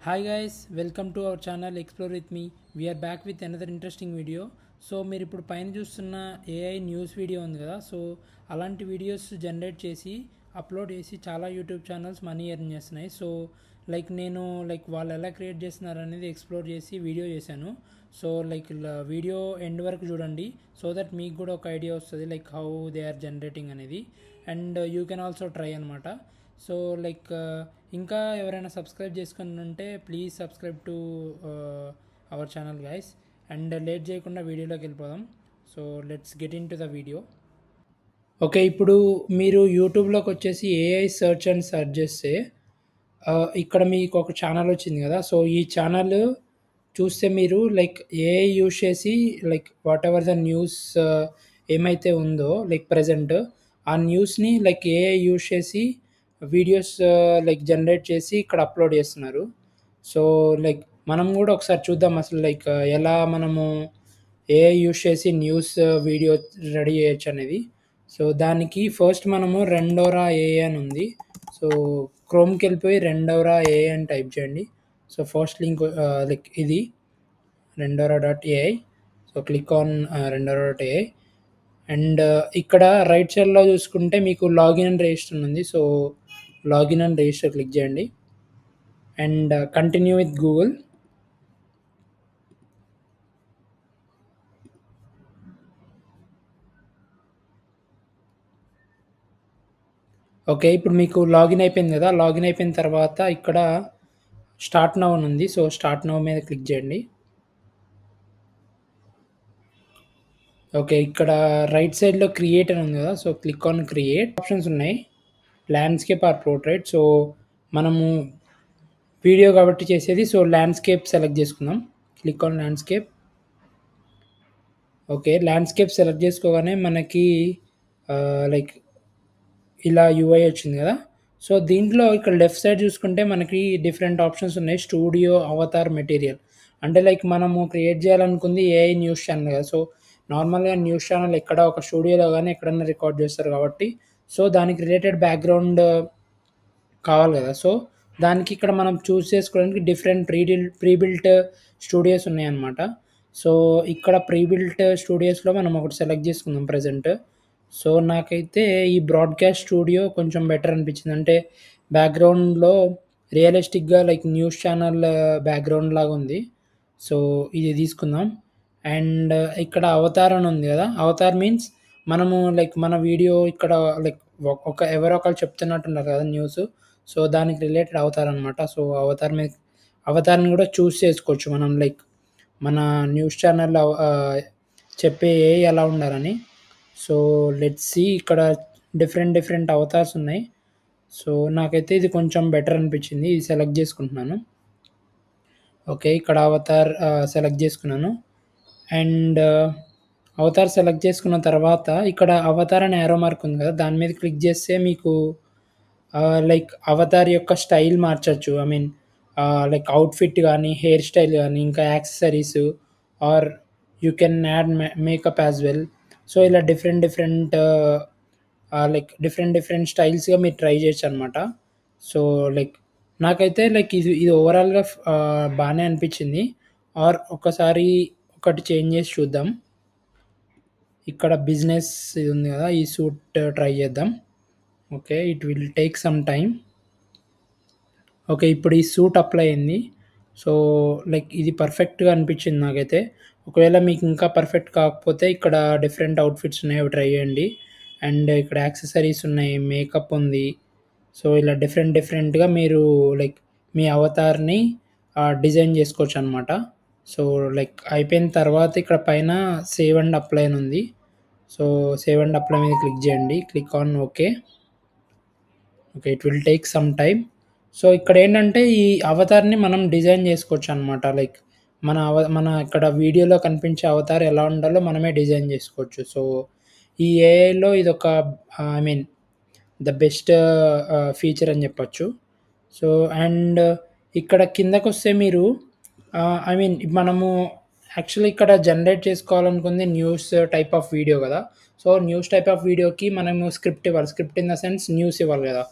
Hi guys, welcome to our channel Explore with me. We are back with another interesting video. So మీరు ఇప్పుడు పైన చూస్తున్న AI news video ఉంది కదా, so అలాంటి వీడియోస్ జనరేట్ చేసి అప్లోడ్ చేసి చాలా యూట్యూబ్ ఛానల్స్ మనీ ఎర్న్ చేస్తున్నాయి. సో నేను వాళ్ళు ఎలా క్రియేట్ చేస్తున్నారు అనేది ఎక్స్ప్లోర్ చేసి వీడియో చేశాను. సో వీడియో ఎండ్ వరకు చూడండి, సో దట్ మీకు కూడా ఒక ఐడియా వస్తుంది హౌ దే ఆర్ జనరేటింగ్ అనేది, and you can also try అనమాట. సో ఇంకా ఎవరైనా సబ్స్క్రైబ్ చేసుకుని ఉంటే please subscribe to our channel guys. And late చేయకుండా వీడియోలోకి వెళ్ళిపోదాం. So let's get in to the video. Okay, ఇప్పుడు మీరు యూట్యూబ్లోకి వచ్చేసి ఏఐ సెర్చ్ అని సెర్చ్ చేస్తే ఇక్కడ మీకు ఒక ఛానల్ వచ్చింది కదా. సో ఈ ఛానల్ చూస్తే మీరు ఏఐ యూజ్ చేసి వాట్ ఎవర్ ద న్యూస్ ఏమైతే ఉందో ప్రజెంట్ ఆ న్యూస్ని ఏఐ యూజ్ చేసి వీడియోస్ జనరేట్ చేసి ఇక్కడ అప్లోడ్ చేస్తున్నారు. సో మనం కూడా ఒకసారి చూద్దాం అసలు ఎలా మనము ఏఐ యూజ్ చేసి న్యూస్ వీడియో రెడీ చేయొచ్చు అనేది. సో దానికి ఫస్ట్ మనము రెండోరా ఏఐ అని ఉంది. సో క్రోమ్కి వెళ్ళిపోయి రెండోరా ఏఐ అని టైప్ చేయండి. సో ఫస్ట్ లింక్ ఇది rendora.ai. So click on rendora.ai. And ఇక్కడ రైట్ సైడ్లో చూసుకుంటే మీకు లాగిన్ అండ్ రిజిస్టర్ ఉంది. So login and register click చేయండి and continue with Google. Okay, ఇప్పుడు మీకు లాగిన్ అయిపోయింది కదా. లాగిన్ అయిపోయిన తర్వాత ఇక్కడ స్టార్ట్ నౌ అని ఉంది. సో స్టార్ట్ నౌ మీద క్లిక్ చేయండి. ఓకే, ఇక్కడ రైట్ సైడ్లో క్రియేట్ అని ఉంది కదా. So click on create. Options ఉన్నాయి, ల్యాండ్స్కేప్ ఆర్ పోర్ట్రైట్. సో మనము వీడియో కాబట్టి చేసేది, సో ల్యాండ్స్కేప్ సెలెక్ట్ చేసుకుందాం. Click on landscape. Okay, landscape select చేసుకోగానే మనకి ఇలా యూఐ వచ్చింది కదా. సో దీంట్లో ఇక్కడ లెఫ్ట్ సైడ్ చూసుకుంటే మనకి డిఫరెంట్ ఆప్షన్స్ ఉన్నాయి. Studio, Avatar, material. అంటే మనము క్రియేట్ చేయాలనుకుంది ఏఐ న్యూస్ ఛానల్ కదా. సో నార్మల్గా న్యూస్ ఛానల్ ఎక్కడ ఒక స్టూడియోలో కానీ ఎక్కడన్నా రికార్డ్ చేస్తారు కాబట్టి సో దానికి రిలేటెడ్ బ్యాక్గ్రౌండ్ కావాలి కదా. సో దానికి ఇక్కడ మనం చూస్ చేసుకోవడానికి డిఫరెంట్ ప్రీబిల్ట్ స్టూడియోస్ ఉన్నాయన్నమాట. సో ఇక్కడ ప్రీబిల్ట్ స్టూడియోస్లో మనం ఒకటి సెలెక్ట్ చేసుకుందాం ప్రజెంట్. సో నాకైతే ఈ బ్రాడ్కాస్ట్ స్టూడియో కొంచెం బెటర్ అనిపించింది. అంటే బ్యాక్గ్రౌండ్లో రియలిస్టిక్గా న్యూస్ ఛానల్ బ్యాక్గ్రౌండ్ లాగా ఉంది. సో ఇది తీసుకుందాం. అండ్ ఇక్కడ అవతార్ అని ఉంది కదా. అవతార్ మీన్స్ మనము మన వీడియో ఇక్కడ ఎవరో ఒకరు చెప్తున్నట్టున్నారు కదా న్యూస్. సో దానికి రిలేటెడ్ అవతార్ అనమాట. సో అవతార్ని కూడా చూస్ చేసుకోవచ్చు మనం మన న్యూస్ ఛానల్లో చెప్పే ఎలా ఉండాలని. సో లెట్స్ సీ, ఇక్కడ డిఫరెంట్ అవతార్స్ ఉన్నాయి. సో నాకైతే ఇది కొంచెం బెటర్ అనిపించింది, ఇది సెలెక్ట్ చేసుకుంటున్నాను. ఓకే, ఇక్కడ అవతార్ సెలెక్ట్ చేసుకున్నాను. అండ్ అవతార్ సెలెక్ట్ చేసుకున్న తర్వాత ఇక్కడ అవతార్ అనే యారో మార్క్ ఉంది కదా, దాని మీద క్లిక్ చేస్తే మీకు అవతార్ యొక్క స్టైల్ మార్చచ్చు. ఐ మీన్ అవుట్ఫిట్ కానీ, హెయిర్ స్టైల్ కానీ, ఇంకా accessories, or you can add makeup as well. So ఇలా డిఫరెంట్ స్టైల్స్గా మీరు ట్రై చేయొచ్చు అనమాట. సో నాకైతే ఇది ఓవరాల్గా బాగానే అనిపించింది. ఆర్ ఒకసారి ఒకటి చేంజ్ చేసి చూద్దాం. ఇక్కడ బిజినెస్ ఇది ఉంది కదా, ఈ సూట్ ట్రై చేద్దాం. Okay, it will take some time. Okay, ఇప్పుడు ఈ సూట్ అప్లై అయింది. సో ఇది పర్ఫెక్ట్గా అనిపించింది నాకైతే. ఒకవేళ మీకు ఇంకా పర్ఫెక్ట్ కాకపోతే ఇక్కడ డిఫరెంట్ అవుట్ఫిట్స్ ఉన్నాయి, అవి ట్రై చేయండి. అండ్ ఇక్కడ యాక్సెసరీస్ ఉన్నాయి, మేకప్ ఉంది. సో ఇలా డిఫరెంట్గా మీరు మీ అవతార్ని డిజైన్ చేసుకోవచ్చు అనమాట. సో అయిపోయిన తర్వాత ఇక్కడ పైన సేవ్ అండ్ అప్లై అని ఉంది. సో సేవ్ అండ్ అప్లై మీద క్లిక్ చేయండి. Click on okay. Okay, it will take some time. So ఇక్కడ ఏంటంటే ఈ అవతార్ని మనం డిజైన్ చేసుకోవచ్చు అనమాట. మన ఇక్కడ వీడియోలో కనిపించే అవతార్ ఎలా ఉండాలో మనమే డిజైన్ చేసుకోవచ్చు. సో ఈ ఏఐలో ఇది ఒక I mean the best feature అని చెప్పచ్చు. సో అండ్ ఇక్కడ కిందకు వస్తే మీరు ఐ మీన్ మనము యాక్చువల్లీ ఇక్కడ జనరేట్ చేసుకోవాలనుకుంది న్యూస్ టైప్ ఆఫ్ వీడియో కదా. సో న్యూస్ టైప్ ఆఫ్ వీడియోకి మనము స్క్రిప్ట్ ఇవ్వాలి. Script in the sense news ఇవ్వాలి కదా.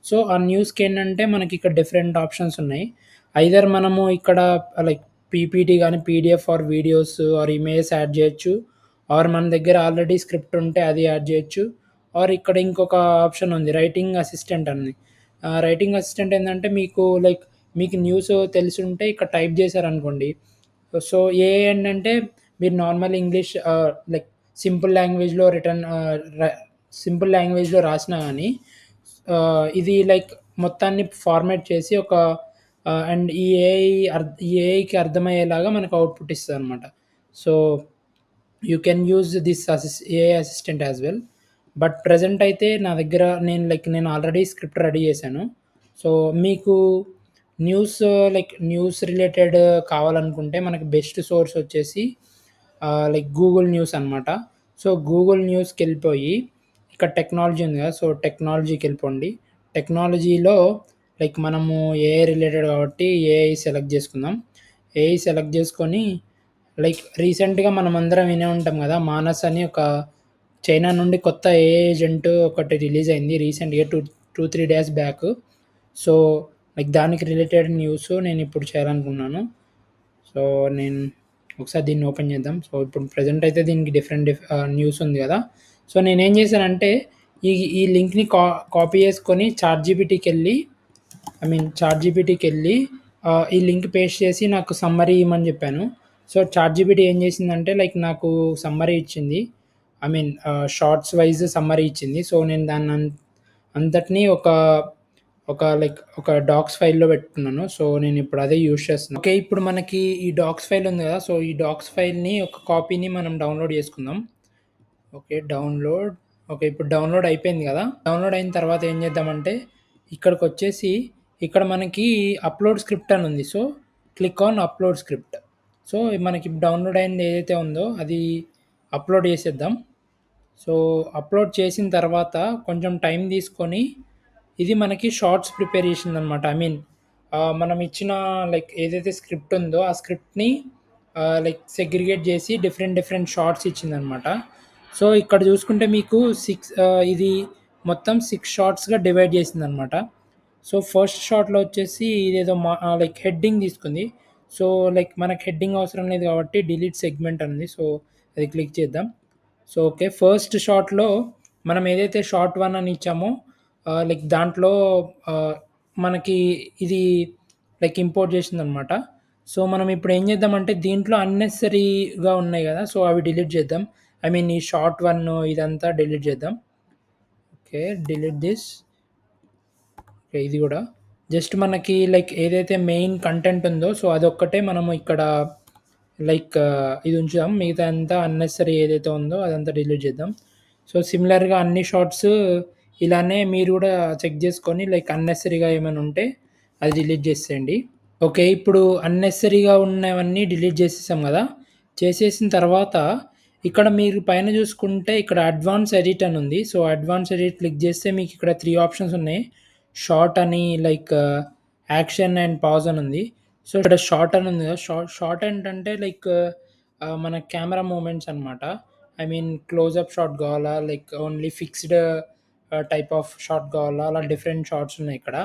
సో ఆ న్యూస్కి ఏంటంటే మనకి ఇక్కడ డిఫరెంట్ ఆప్షన్స్ ఉన్నాయి. ఐదర్ మనము ఇక్కడ లైక్ పీపీటీ గానీ, PDF or videos or images add జేయొచ్చు. ఆర్ మన దగ్గర ఆల్రెడీ స్క్రిప్ట్ ఉంటే అది యాడ్ జేయొచ్చు. ఆర్ ఇక్కడ ఇంకొక ఆప్షన్ ఉంది రైటింగ్ అసిస్టెంట్ అని. రైటింగ్ అసిస్టెంట్ ఏందంటే మీకు న్యూస్ తెలిసుంటే ఇక్కడ టైప్ చేశారనుకోండి. సో ఏఐ ఏంటంటే మీరు నార్మల్ ఇంగ్లీష్ లైక్ సింపుల్ లాంగ్వేజ్‌లో రిటర్న్ సింపుల్ లాంగ్వేజ్‌లో రాసినా గానీ ఇది లైక్ మొత్తాన్ని ఫార్మాట్ చేసి అండ్ ఈ ఏఐకి అర్థమయ్యేలాగా మనకు అవుట్‌పుట్ ఇస్తదనమాట. So you can use this AI assistant as well. But present అయితే నా దగ్గర నేను ఆల్రెడీ స్క్రిప్ట్ రెడీ చేశాను. సో మీకు న్యూస్ రిలేటెడ్ కావాలనుకుంటే మనకి బెస్ట్ సోర్స్ వచ్చేసి లైక్ గూగుల్ న్యూస్ అనమాట. సో గూగుల్ న్యూస్‌కెళ్ళిపోయి ఇక్కడ టెక్నాలజీ ఉంది కదా! సో టెక్నాలజీకెళ్ళిపోండి. టెక్నాలజీలో లైక్ మనము ఏఐ రిలేటెడ్ కాబట్టి ఏఐ సెలెక్ట్ చేసుకుందాం. ఏఐ సెలెక్ట్ చేసుకొని లైక్ రీసెంట్‌గా మనమందరం వినే ఉంటాం కదా! మానస్ అని ఒక చైనా నుండి కొత్త ఏఐ ఏజెంట్ ఒకటి రిలీజ్ అయింది రీసెంట్‌గా 3 డేస్ బ్యాక్. సో లైక్ దానికి రిలేటెడ్ న్యూస్ నేనిప్పుడు చేయాలనుకున్నాను. సో నేను ఒకసారి దీన్ని ఓపెన్ చేద్దాం. సో ఇప్పుడు ప్రెజెంట్ అయితే దీనికి న్యూస్ ఉంది కదా! సో నేనేం చేశానంటే ఈ ఈ లింక్‌ని కాపీ చేసుకొని చాట్‌జీపీటీకెళ్ళి ఈ లింక్ పేస్ట్ చేసి నాకు సమ్మరీ ఇమ్మని చెప్పాను. సో చాట్‌జీపీటీ ఏం చేసిందంటే లైక్ నాకు సమ్మరీ ఇచ్చింది. షార్ట్స్ వైస్ సమ్మరీ ఇచ్చింది. సో నేను అంతటిని ఒక డాక్స్ ఫైల్‌లో పెట్టుకున్నాను. సో నేనిప్పుడు అదే యూజ్ చేస్తున్నాను. ఓకే. ఇప్పుడు మనకి ఈ డాక్స్ ఫైల్ ఉంది కదా! సో ఈ డాక్స్ ఫైల్‌ని ఒక కాపీని మనం డౌన్‌లోడ్ చేసుకుందాం. ఓకే. ఇప్పుడు డౌన్‌లోడ్ అయిపోయింది కదా! డౌన్‌లోడ్ అయిన తర్వాత ఏం చేద్దామంటే ఇక్కడికొచ్చేసి ఇక్కడ మనకి అప్‌లోడ్ స్క్రిప్ట్ అని ఉంది. So click on upload script. So మనకి డౌన్‌లోడ్ అయింది ఏదైతే ఉందో అది అప్‌లోడ్ చేసేద్దాం. సో అప్‌లోడ్ చేసిన తర్వాత కొంచెం టైం తీసుకొని ఇది మనకి షార్ట్స్ ప్రిపేర్ చేసిందనమాట. మనం ఇచ్చిన లైక్ ఏదైతే స్క్రిప్ట్ ఉందో ఆ స్క్రిప్ట్‌ని లైక్ సెగ్రిగేట్ చేసి డిఫరెంట్ షార్ట్స్ ఇచ్చిందనమాట. సో ఇక్కడ చూసుకుంటే మీకు ఇది మొత్తం 6 షార్ట్స్‌గా డివైడ్ చేసిందనమాట. సో ఫస్ట్ షార్ట్‌లో వచ్చేసి ఇదేదో లైక్ హెడ్డింగ్ తీసుకుంది. సో లైక్ మనకు హెడ్డింగ్ అవసరం లేదు కాబట్టి డిలీట్ సెగ్మెంట్ అని ఉంది. సో అది క్లిక్ చేద్దాం. So okay. ఫస్ట్ షాట్‌లో మనం ఏదైతే షార్ట్ 1 అని ఇచ్చామో లైక్ దాంట్లో ఆహ్, మనకి ఇది లైక్ ఇంపోర్ట్ చేసిందనమాట. సో మనం ఇప్పుడు ఏం చేద్దామంటే దీంట్లో అన్నెసెసరీగా ఉన్నాయి కదా! సో అవి డిలీట్ చేద్దాం. ఈ షార్ట్ 1 ఇదంతా డిలీట్ చేద్దాం. ఓకే. Delete this. ఓకే. ఇది గూడా. జస్ట్ మనకి లైక్ ఏదైతే మెయిన్ కంటెంట్ ఉందో సో అదొక్కటే మనము ఇక్కడ ఇది ఉంచుదాం. మిగతా అంతా అన్నెసెసరీ ఏదైతే ఉందో అదంతా డిలీట్ చేద్దాం. సో సిమిలర్‌గా అన్ని షార్ట్స్ ఇలానే మీరు గూడా చెక్ చేసుకొని లైక్ అన్నెసెసరీగా ఏమైనా ఉంటే అది డిలీట్ చేసేయండి. ఓకే. ఇప్పుడు అన్నెసెసరీగా ఉన్నవన్నీ డిలీట్ చేసేసాం గదా! చేసేసిన తర్వాత ఇక్కడ మీరు పైన చూసుకుంటే ఇక్కడ అడ్వాన్స్ ఎడిట్ అని ఉంది. సో అడ్వాన్స్ ఎడిట్ క్లిక్ చేస్తే మీకు ఇక్కడ 3 ఆప్షన్స్ ఉన్నాయి. షార్ట్ అని యాక్షన్ అండ్ పాజ్ అని ఉంది. సో ఇక్కడ షార్ట్ అని ఉంది కదా! షార్ట్ ఏంటంటే మన కెమెరా మూవ్‌మెంట్స్ అనమాట. క్లోజప్ షాట్ కావాలా? Like only fixed type of shot కావాలా? అలా డిఫరెంట్ షాట్స్ ఉన్నాయి ఇక్కడ.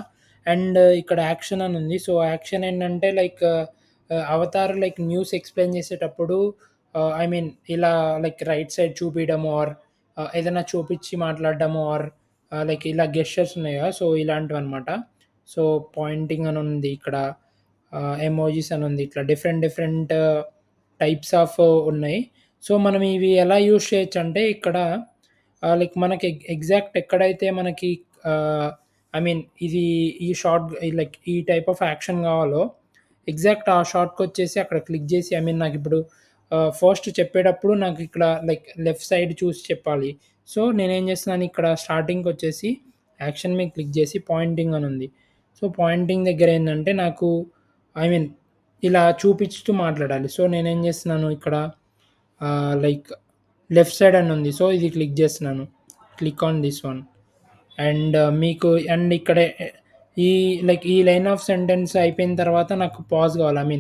అండ్ ఇక్కడ యాక్షన్ అని ఉంది. సో యాక్షన్ ఏంటంటే అవతార్ న్యూస్ ఎక్స్‌ప్లెయిన్ చేసేటప్పుడు ఇలా రైట్ సైడ్ చూపియడము ఆర్ ఏదైనా చూపిచ్చి మాట్లాడడము ఆర్ ఇలా గెస్చర్స్ ఉన్నాయి కదా! సో ఇలాంటివన్నమాట. సో పాయింటింగ్ అని ఉంది ఇక్కడ. ఎమోజిస్ అని ఉంది. ఇట్లా డిఫరెంట్ టైప్స్ ఆఫ్ ఉన్నాయి. సో మనం ఇవి ఎలా యూజ్ చేయొచ్చంటే ఇక్కడ మనకి ఎగ్జాక్ట్ ఎక్కడైతే మనకి ఆహ్, ఇది ఈ షార్ట్ ఈ టైప్ ఆఫ్ యాక్షన్ కావాలో ఎగ్జాక్ట్ ఆ షాట్‌కొచ్చేసి అక్కడ క్లిక్ చేసి నాకిప్పుడు ఫస్ట్ చెప్పేటప్పుడు నాకిక్కడ లెఫ్ట్ సైడ్ చూసి చెప్పాలి. సో నేనేం చేస్తున్నాను ఇక్కడ స్టార్టింగ్‌కొచ్చేసి యాక్షన్ మీద క్లిక్ చేసి పాయింటింగ్ అని ఉంది. సో పాయింటింగ్ దగ్గర ఏందంటే నాకు ఐ మీన్ ఇలా చూపిచ్చుతూ మాట్లాడాలి. సో నేనేం చేస్తున్నాను ఇక్కడ లైక్ లెఫ్ట్ సైడ్ అని ఉంది. సో ఇది క్లిక్ చేస్తున్నాను. Click on this one. ఇక్కడ ఈ ఈ లైన్ ఆఫ్ సెంటెన్స్ అయిపోయిన తర్వాత నాకు పాజ్ కావాలి.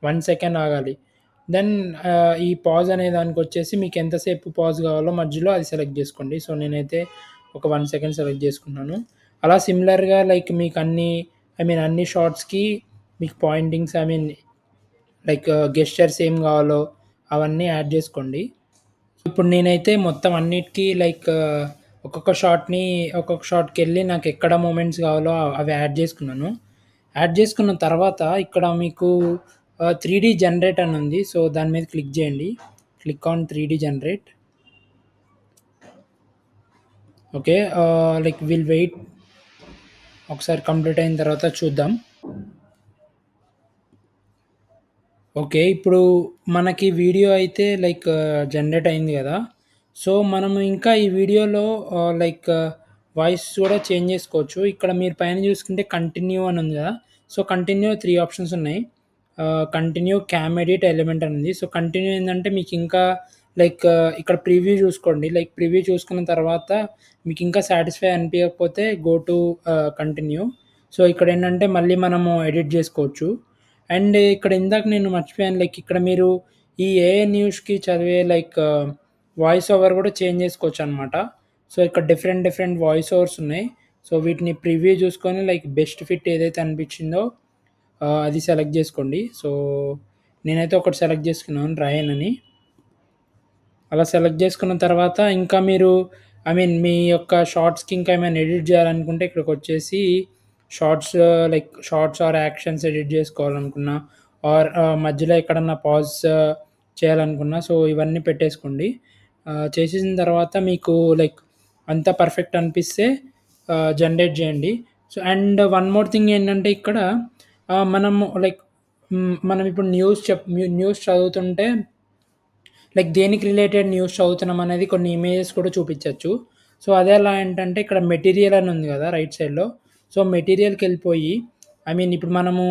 1 సెకండ్ ఆగాలి. దెన్ ఈ పాజ్ అనే దానికొచ్చేసి మీకు ఎంతసేపు పాజ్ కావాలో మధ్యలో అది సెలెక్ట్ చేసుకోండి. సో నేనైతే ఒక 1 సెకండ్ సెలెక్ట్ చేసుకున్నాను. అలా సిమిలర్‌గా మీకు అన్ని షార్ట్స్‌కి మీకు పాయింటింగ్స్ లైక్ గెస్చర్స్ ఏం కావాలో అవన్నీ యాడ్ చేసుకోండి. ఇప్పుడు నేనైతే మొత్తం అన్నిటికీ లైక్ ఒక్కొక్క షాట్‌కెళ్ళి నాకెక్కడ మూమెంట్స్ కావాలో అవి యాడ్ చేసుకున్నాను. యాడ్ చేసుకున్న తర్వాత ఇక్కడ మీకు 3డీ జనరేట్ అని ఉంది. సో, దాని మీద క్లిక్ చేయండి. క్లిక్ ఆన్ 3డీ generate. Okay. Like will wait. ఒకసారి కంప్లీట్ అయిన తర్వాత చూద్దాం. ఓకే. ఇప్పుడు మనకి వీడియో అయితే లైక్ జనరేట్ అయింది గదా! సో, మనము ఇంకా ఈ వీడియోలో లైక్ వాయిస్ కూడా చేంజ్ చేసుకోవచ్చు. ఇక్కడ మీరు పైన చూసుకుంటే కంటిన్యూ అని ఉంది గదా! సో, కంటిన్యూ 3 ఆప్షన్స్ ఉన్నాయి. కంటిన్యూ, క్యామ్ ఎడిట్, ఎలిమెంట్ అని ఉంది. సో, కంటిన్యూ ఏందంటే మీకు ఇంకా లైక్ ఇక్కడ ప్రివ్యూ చూసుకోండి. లైక్ ప్రివ్యూ చూసుకున్న తర్వాత మీకు ఇంకా సాటిస్ఫై అనిపియకపోతే గో టు కంటిన్యూ. సో, ఇక్కడేంటంటే మళ్ళీ మనము ఎడిట్ జేసుకోవచ్చు. అండ్ ఇక్కడ ఇందాక నేను మర్చిపోయాను. లైక్ ఇక్కడ మీరు ఈ ఏఐ న్యూస్‌కి చదివే లైక్ వాయిస్ ఓవర్ కూడా చేంజ్ చేసుకోవచ్చనమాట. సో, ఇక్కడ డిఫరెంట్ డిఫరెంట్ వాయిస్ ఓవర్స్ ఉన్నాయి. సో, వీటిని ప్రివ్యూ చూసుకొని లైక్ బెస్ట్ ఫిట్ ఏదైతే అనిపించిందో అది సెలెక్ట్ చేసుకోండి. సో, నేనైతే ఒకటి సెలెక్ట్ చేసుకున్నాను, రయాన్ అని. అలా సెలెక్ట్ చేసుకున్న తర్వాత ఇంకా మీరు మీ యొక్క షార్ట్స్‌కి ఇంకా ఏమైనా ఎడిట్ చేయాలనుకుంటే ఇక్కడికొచ్చేసి షార్ట్స్ ఆర్ యాక్షన్స్ ఎడిట్ చేసుకోవాలనుకున్నా ఆర్ మధ్యలో ఎక్కడన్నా పాజ్ చేయాలనుకున్నా సో, ఇవన్నీ పెట్టేసుకోండి. చేసేసిన తర్వాత మీకు లైక్ అంతా పర్ఫెక్ట్ అనిపిస్తే జనరేట్ చేయండి. So, and one more thing ఏంటంటే ఇక్కడ మనము లైక్ మనం ఇప్పుడు న్యూస్ చదువుతుంటే లైక్ దేనికి రిలేటెడ్ న్యూస్ చదువుతున్నాం అనేది కొన్ని ఇమేజెస్ కూడా చూపించొచ్చు. సో, అదే ఎలా ఏంటంటే ఇక్కడ మెటీరియల్ అని ఉంది కదా! రైట్ సైడ్‌లో. సో, మెటీరియల్‌కెళ్ళిపోయి ఇప్పుడు మనము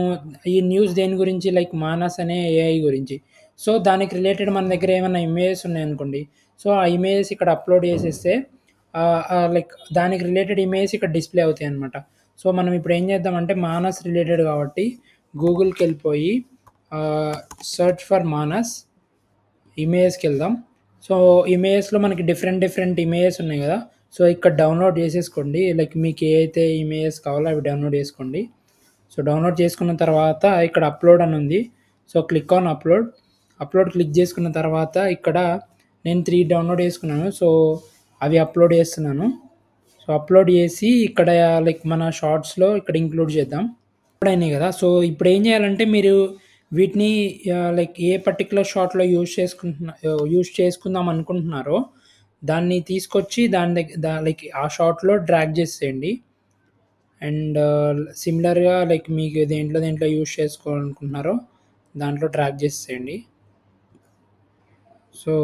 ఈ న్యూస్ దేని గురించి లైక్ మానస్ అనే ఏఐ గురించి. సో, దానికి రిలేటెడ్ మన దగ్గర ఏమన్నా ఇమేజెస్ ఉన్నాయనుకోండి. సో, ఆ ఇమేజెస్ ఇక్కడ అప్‌లోడ్ చేసేస్తే లైక్ దానికి రిలేటెడ్ ఇమేజెస్ ఇక్కడ డిస్‌ప్లే అవుతాయన్నమాట. సో, మనం ఇప్పుడు ఏం చేద్దామంటే మానస్ రిలేటెడ్ కాబట్టి గూగుల్‌కెళ్ళిపోయి సెర్చ్ ఫర్ మానస్ ఇమేజెస్‌కెళ్దాం. సో, ఇమేజెస్‌లో మనకి డిఫరెంట్ డిఫరెంట్ ఇమేజెస్ ఉన్నాయి గదా! సో, ఇక్కడ డౌన్‌లోడ్ చేసేసుకోండి. లైక్ మీకు ఏ అయితే ఇమేజెస్ కావాలో అవి డౌన్‌లోడ్ చేసుకోండి. సో, డౌన్‌లోడ్ చేసుకున్న తర్వాత ఇక్కడ అప్‌లోడ్ అని ఉంది. So, click on upload. Upload click చేసుకున్న తర్వాత ఇక్కడ నేను 3 డౌన్‌లోడ్ చేసుకున్నాను. సో, అవి అప్‌లోడ్ చేస్తున్నాను. సో, అప్‌లోడ్ చేసి ఇక్కడ లైక్ మన షార్ట్స్‌లో ఇక్కడ ఇంక్లూడ్ చేద్దాం. అయినాయి గదా! సో, ఇప్పుడేం జేయాలంటే మీరు వీటిని లైక్ ఏ పర్టిక్యులర్ షాట్‌లో యూజ్ చేసుకుందాం అనుకుంటున్నారో, దాన్ని తీసుకొచ్చి దాని లైక్ ఆ షాట్‌లో డ్రాగ్ చేసేయండి. అండ్ సిమిలర్‌గా లైక్ మీకు దేంట్లో యూజ్ చేసుకోవాలనుకుంటున్నారో దాంట్లో డ్రాగ్ చేసేయండి. So,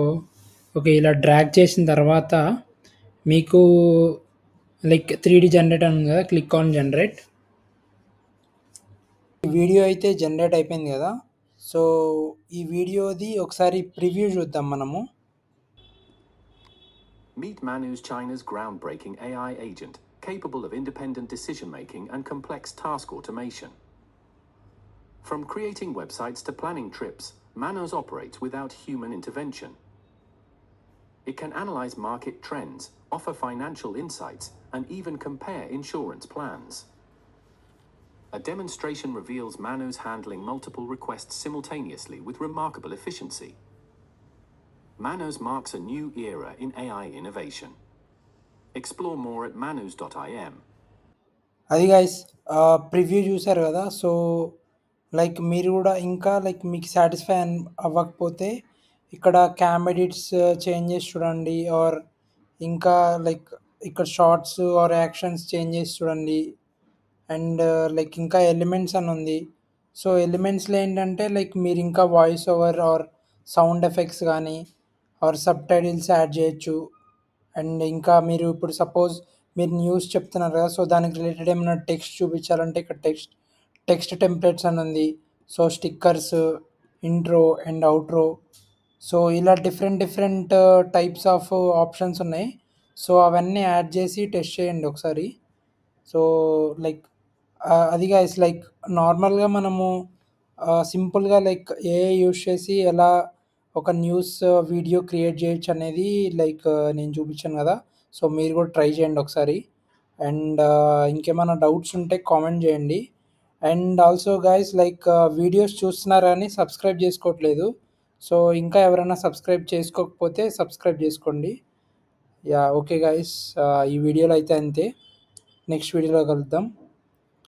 okay. ఇలా డ్రాగ్ చేసిన తర్వాత మీకు లైక్ 3డీ జనరేట్ అని ఉంది గదా! Click on generate. వీడియో అయితే జనరేట్ అయిపోయింది కదా! సో, ఈ వీడియోది ఒకసారి ప్రివ్యూ చూద్దాం మనము. Meet Manus, China's groundbreaking AI agent, capable of independent decision-making and complex task automation. From creating websites to planning trips, Manus operates without human intervention. It can analyze market trends, offer financial insights, and even compare insurance plans. A demonstration reveals Manus handling multiple requests simultaneously with remarkable efficiency. Manus marks a new era in AI innovation. Explore more at manus.im. అది guys preview చూసారు కదా! So, like మీరు కూడా ఇంకా like మీకు satisfy అవ్వకపోతే ఇక్కడ cam edits change చేసి చూడండి. ఆర్ ఇంకా లైక్ ఇక్కడ షార్ట్స్ ఆర్ యాక్షన్స్ చేంజ్ చేసి చూడండి. అండ్ లైక్ ఇంకా ఎలిమెంట్స్ అని ఉంది. సో, ఎలిమెంట్స్‌లో ఏంటంటే లైక్ మీరు ఇంకా voice over or sound effects గానీ ఆర్ సబ్‌టైటిల్స్ యాడ్ చేయొచ్చు. అండ్ ఇంకా మీరు ఇప్పుడు సపోజ్ మీరు న్యూస్ చెప్తున్నారు కదా! సో, దానికి రిలేటెడ్ ఏమైనా టెక్స్ట్ చూపించాలంటే ఇక్కడ టెక్స్ట్ టెంప్లేట్స్ అని ఉంది. So, stickers, intro and outro. So, ఇలా different different types of options ఉన్నాయి. సో, అవన్నీ యాడ్ చేసి టెస్ట్ చేయండి ఒకసారి. సో, లైక్ అది గైస్ లైక్ నార్మల్‌గా మనము సింపుల్‌గా లైక్ ఏఐ యూజ్ చేసి ఎలా ఒక న్యూస్ వీడియో క్రియేట్ చేయొచ్చు అనేది లైక్ నేను చూపించాను కదా! సో, మీరు కూడా ట్రై చేయండి ఒకసారి. అండ్ ఇంకేమైనా డౌట్స్ ఉంటే కామెంట్ చేయండి. And also guys like videos చూస్తున్నారు కానీ సబ్స్క్రైబ్ చేసుకోవట్లేదు. సో ఇంకా ఎవరైనా సబ్స్క్రైబ్ చేసుకోకపోతే సబ్స్క్రైబ్ చేసుకోండి. ఓకే గైస్, ఈ వీడియోలో అయితే అంతే. నెక్స్ట్ వీడియోలో కలుద్దాం.